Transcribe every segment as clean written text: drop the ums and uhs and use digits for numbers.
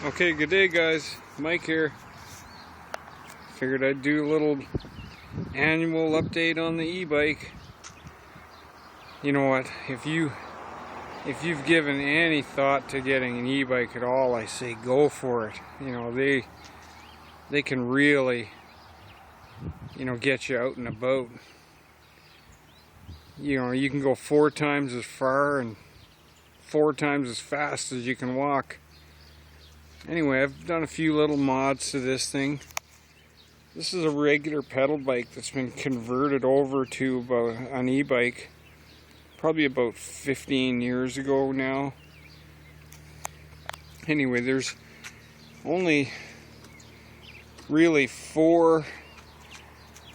Okay, good day guys, Mike here. Figured I'd do a little annual update on the e-bike. You know what, if you've given any thought to getting an e-bike at all, I say go for it. You know, they can really, get you out and about. You know, you can go 4 times as far and 4 times as fast as you can walk. Anyway, I've done a few little mods to this thing. This is a regular pedal bike that's been converted over to an e-bike probably about 15 years ago now. Anyway, there's only really 4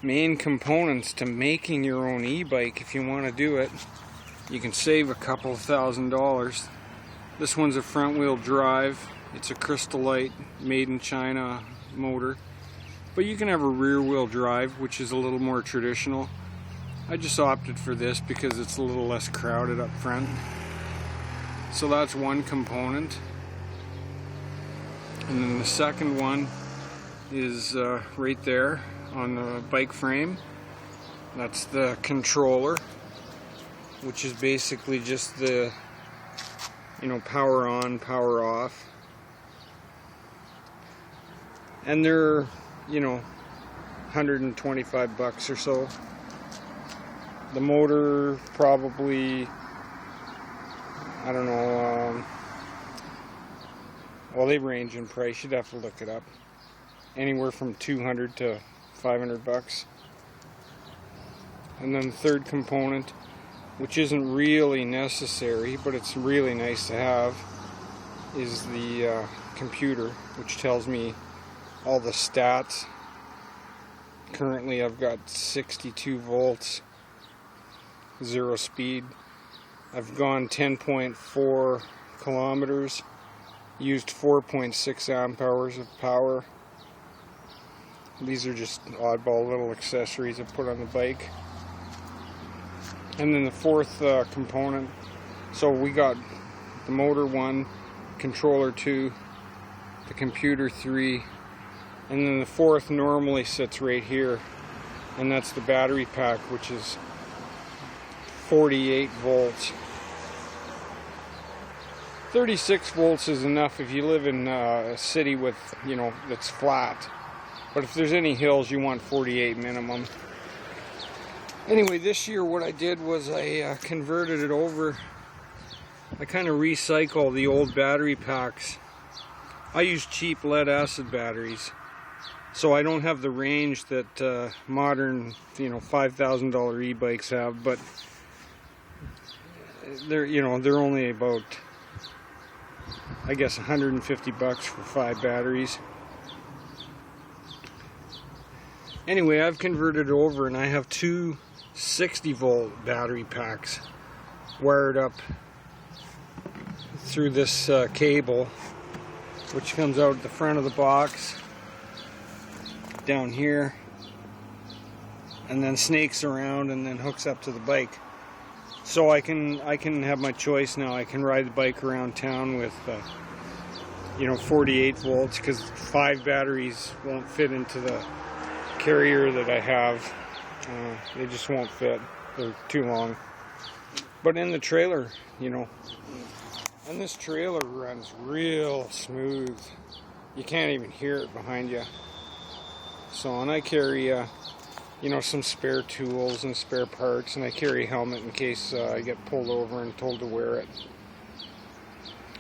main components to making your own e-bike if you want to do it. You can save a couple $1,000s. This one's a front wheel drive. It's a Crystalite made in China motor, but you can have a rear wheel drive, which is a little more traditional. I just opted for this because it's a little less crowded up front. So that's one component. And then the second one is right there on the bike frame. That's the controller, which is basically just the power on, power off. And they're, $125 or so. The motor probably, I don't know, well, they range in price. You'd have to look it up. Anywhere from $200 to $500. And then the third component, which isn't really necessary, but it's really nice to have, is the computer, which tells me all the stats. Currently I've got 62 volts, 0 speed. I've gone 10.4 kilometers, used 4.6 amp hours of power. These are just oddball little accessories I put on the bike. And then the fourth component, so we got the motor 1, controller 2, the computer 3, and then the fourth normally sits right here, and that's the battery pack, which is 48 volts. 36 volts is enough if you live in a city with, that's flat. But if there's any hills, you want 48 minimum. Anyway, this year what I did was I converted it over. I kind of recycle the old battery packs. I use cheap lead acid batteries, so I don't have the range that modern, $5,000 e-bikes have, but they're only about, I guess, $150 for 5 batteries. Anyway, I've converted it over, and I have 2 60-volt battery packs wired up through this cable, which comes out at the front of the box down here, and then snakes around and then hooks up to the bike. So I can have my choice now. I can ride the bike around town with 48 volts, because 5 batteries won't fit into the carrier that I have. They just won't fit. They're too long. But in the trailer, and this trailer runs real smooth. You can't even hear it behind you. So, and I carry some spare tools and spare parts, and I carry a helmet in case I get pulled over and told to wear it.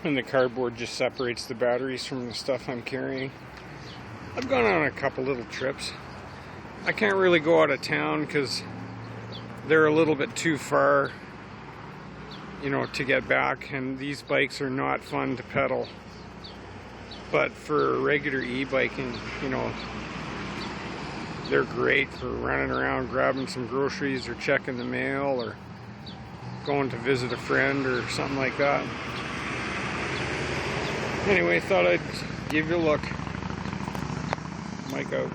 And the cardboard just separates the batteries from the stuff I'm carrying. I've gone on a couple little trips. I can't really go out of town because they're a little bit too far, to get back, and these bikes are not fun to pedal. But for regular e-biking, they're great for running around, grabbing some groceries, or checking the mail, or going to visit a friend or something like that. Anyway, thought I'd give you a look. Mike out.